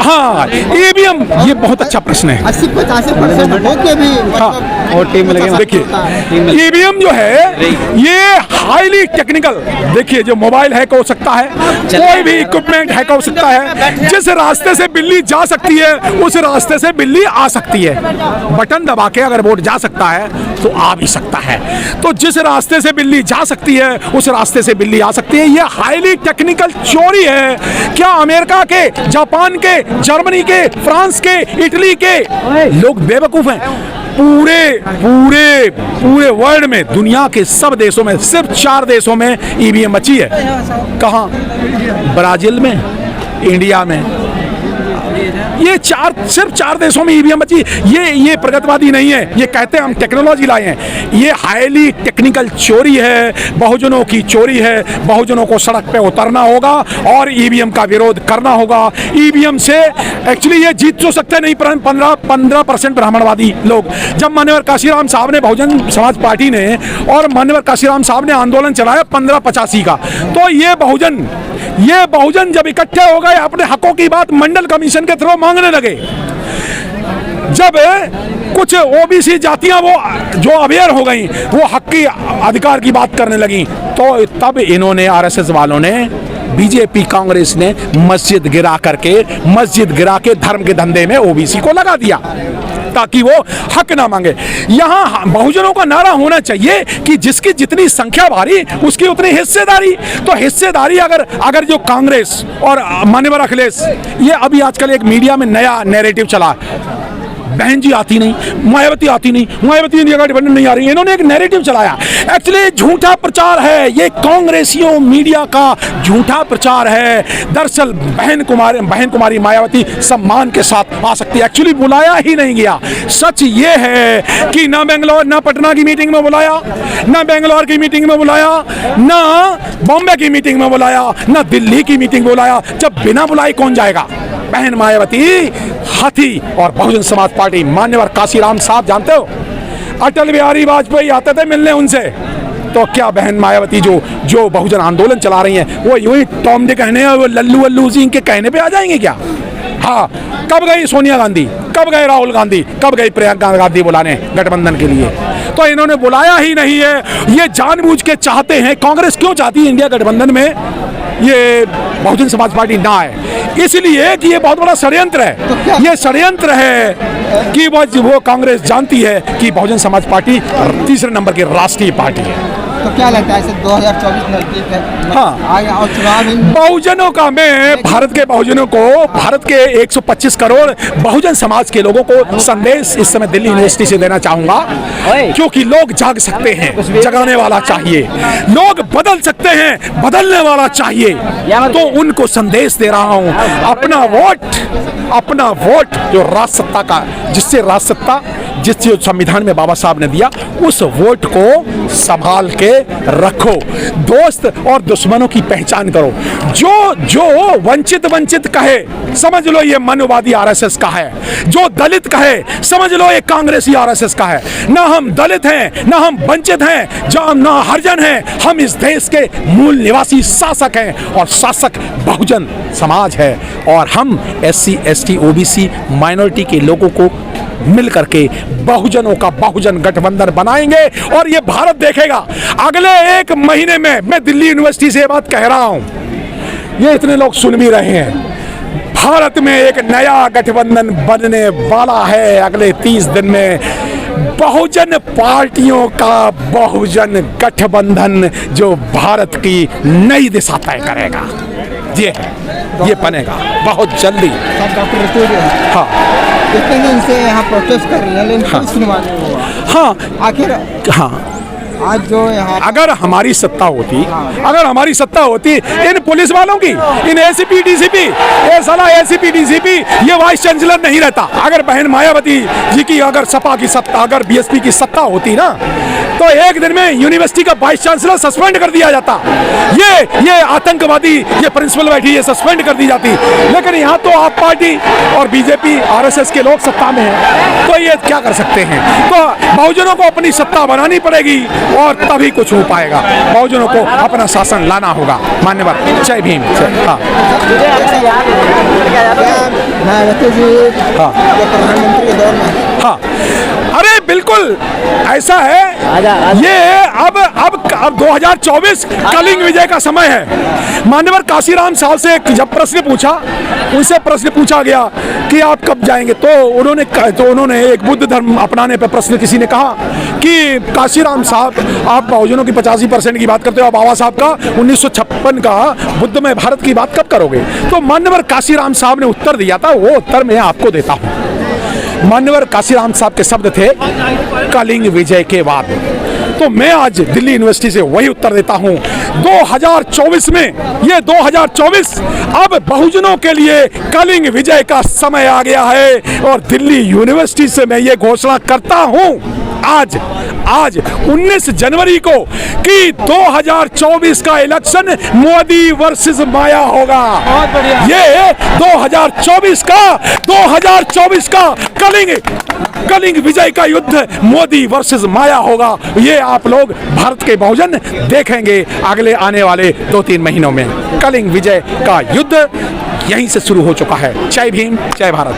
हाँ, ईवीएम, ये बहुत अच्छा प्रश्न है। 80-85% होके भी हाँ, और टीम लगे। देखिए ईवीएम जो है ये हाईली टेक्निकल, देखिए जो मोबाइल हैक हो सकता है, कोई भी इक्विपमेंट हैक हो सकता है, जिस रास्ते से बिल्ली जा सकती है उस रास्ते से बिल्ली आ सकती है। बटन दबा के अगर वोट जा सकता है तो आ भी सकता है। तो जिस रास्ते से बिल्ली जा सकती है उस रास्ते से बिल्ली आ सकती है। ये हाईली टेक्निकल चोरी है। क्या अमेरिका के, जापान के, जर्मनी के, फ्रांस के, इटली के लोग बेवकूफ हैं? पूरे पूरे पूरे वर्ल्ड में, दुनिया के सब देशों में सिर्फ 4 देशों में ईवीएम बची है। कहाँ? ब्राजील में, इंडिया में, ये सिर्फ 4 देशों में ईवीएम बची। ये प्रगतिवादी नहीं है, ये कहते हैं हम टेक्नोलॉजी लाए हैं। ये हाईली टेक्निकल चोरी है, बहुजनों की चोरी है। बहुजनों को सड़क पे उतरना होगा और ईवीएम का विरोध करना होगा। ईवीएम से एक्चुअली ये जीत तो सकते नहीं, 15% ब्राह्मणवादी लोग। जब मान्यवर काशीराम साहब ने, बहुजन समाज पार्टी ने और मान्यवर काशीराम साहब ने आंदोलन चलाया 1585 का, तो ये बहुजन जब इकट्ठे हो गए, अपने हकों की बात मंडल कमीशन के थ्रू मांगने लगे। जब कुछ ओबीसी जातियां वो जो अवेयर हो गई, वो हक की अधिकार की बात करने लगी, तो तब इन्होंने, आरएसएस वालों ने, बीजेपी कांग्रेस ने मस्जिद गिरा के धर्म के धंधे में ओबीसी को लगा दिया ताकि वो हक ना मांगे। यहाँ बहुजनों का नारा होना चाहिए कि जिसकी जितनी संख्या भारी उसकी उतनी हिस्सेदारी। तो हिस्सेदारी अगर जो कांग्रेस और मान्यवर अखिलेश, ये अभी आजकल एक मीडिया में नया नैरेटिव चला, बहन जी आती नहीं, मायावती आती नहीं, मायावती इंडिया गठबंधन नहीं आ रही, इन्होंने एक नैरेटिव चलाया। एक्चुअली झूठा प्रचार है ये, कांग्रेसियों मीडिया का झूठा प्रचार है। दरअसल बहन कुमारी मायावती सम्मान के साथ आ सकती है, एक्चुअली बुलाया ही नहीं गया। सच ये है कि ना बेंगलोर, ना पटना की मीटिंग में बुलाया, ना बेंगलोर की मीटिंग में बुलाया, ना बॉम्बे की मीटिंग में बुलाया, ना दिल्ली की मीटिंग में बुलाया। जब बिना बुलाए कौन जाएगा? बहन मायावती, हाथी और बहुजन समाज पार्टी, मान्यवर काशीराम साहब जानते हो, अटल बिहारी वाजपेयी आते थे मिलने उनसे। तो क्या बहन मायावती जो बहुजन आंदोलन चला रही हैं, वो यूं ही टॉम दे कहने, वो लल्लू अल्लू जी के कहने पे आ जाएंगे क्या? हाँ, कब गई सोनिया गांधी, कब गए राहुल गांधी, कब गई प्रियंका गांधी बुलाने गठबंधन के लिए? तो इन्होंने बुलाया ही नहीं है। ये जानबूझ के चाहते हैं, कांग्रेस क्यों चाहती है इंडिया गठबंधन में ये बहुजन समाज पार्टी ना आए? इसलिए कि ये बहुत बड़ा षड्यंत्र है। ये षड्यंत्र है कि वो कांग्रेस जानती है कि बहुजन समाज पार्टी 3 नंबर की राष्ट्रीय पार्टी है। तो क्या लगता है 2024 नजदीक है? हाँ, और चुनाव बहुजनों का, मैं भारत के बहुजनों को, भारत के 125 करोड़ बहुजन समाज के लोगों को संदेश इस समय दिल्ली यूनिवर्सिटी से देना चाहूंगा, क्योंकि लोग जाग सकते हैं, जगाने वाला चाहिए। लोग बदल सकते हैं, बदलने वाला चाहिए। तो उनको संदेश दे रहा हूं, अपना वोट जो राज सत्ता का, जिस संविधान में बाबा साहब ने दिया, उस वोट को संभाल के रखो। दोस्त और दुश्मनों की पहचान करो। जो वंचित कहे, समझ लो ये मनुवादी आरएसएस का है। जो दलित कहे, समझ लो ये कांग्रेसी आरएसएस का है। ना हम दलित हैं, ना हम वंचित हैं, ना हरिजन हैं। हम इस देश के मूल निवासी शासक हैं और शासक बहुजन समाज है। और हम SC ST OBC माइनॉरिटी के लोगों को मिल करके बहुजनों का बहुजन गठबंधन बनाएंगे और ये भारत देखेगा। अगले 1 महीने में, मैं दिल्ली यूनिवर्सिटी से ये बात कह रहा हूं, ये इतने लोग सुन भी रहे हैं, भारत में एक नया गठबंधन बनने वाला है। अगले 30 दिन में बहुजन पार्टियों का बहुजन गठबंधन जो भारत की नई दिशा तय करेगा, ये बनेगा बहुत जल्दी। डॉक्टर ऋतु हाँ, इतने दिन से यहाँ प्रोटेस्ट कर रही है, लेकिन हाँ, सुनवाई नहीं हुआ। हाँ, आखिर हाँ, आज जो यहाँ अगर हमारी सत्ता होती, इन पुलिस वालों की, इन ACP DCP, ये साला ACP DCP, ये वाइस चांसलर नहीं रहता। अगर बहन मायावती जी की, अगर सपा की सत्ता, अगर BSP की सत्ता होती ना, तो एक दिन में यूनिवर्सिटी का वाइस चांसलर सस्पेंड कर दिया जाता, ये आतंकवादी, ये प्रिंसिपल बैठी, ये सस्पेंड कर दी जाती। लेकिन यहाँ तो आप पार्टी और बीजेपी आरएसएस के लोग सत्ता में हैं, तो ये क्या कर सकते हैं। तो बहुजनों को अपनी सत्ता बनानी पड़ेगी और तभी कुछ हो पाएगा। बहुजनों को अपना शासन लाना होगा। मान्यवर, जय भीम। हाँ मायावती जी हाँ जो प्रधानमंत्री के दौर में हाँ, अरे बिल्कुल ऐसा है। ये अब 2024 कलिंग विजय का समय है। मान्यवर काशीराम साहब से जब प्रश्न पूछा, उनसे प्रश्न पूछा गया कि आप कब जाएंगे, तो उन्होंने एक बुद्ध धर्म अपनाने पर प्रश्न किसी ने कहा कि काशीराम साहब आप बहुजनों की 85% की बात करते हो, आप बाबा साहब का 1956 का बुद्धमय भारत की बात कब करोगे। तो मान्यवर काशीराम साहब ने उत्तर दिया था, वो उत्तर मैं आपको देता हूँ। मान्यवर काशीराम साहब के शब्द थे कलिंग विजय के बाद। तो मैं आज दिल्ली यूनिवर्सिटी से वही उत्तर देता हूं। 2024 में, ये 2024 अब बहुजनों के लिए कलिंग विजय का समय आ गया है। और दिल्ली यूनिवर्सिटी से मैं ये घोषणा करता हूं आज 19 जनवरी को कि 2024 का इलेक्शन मोदी वर्सेस माया होगा। ये 2024 का कलिंग विजय का युद्ध मोदी वर्सेस माया होगा। ये आप लोग भारत के बहुजन देखेंगे अगले आने वाले 2-3 महीनों में। कलिंग विजय का युद्ध यहीं से शुरू हो चुका है। जय भीम, जय भारत।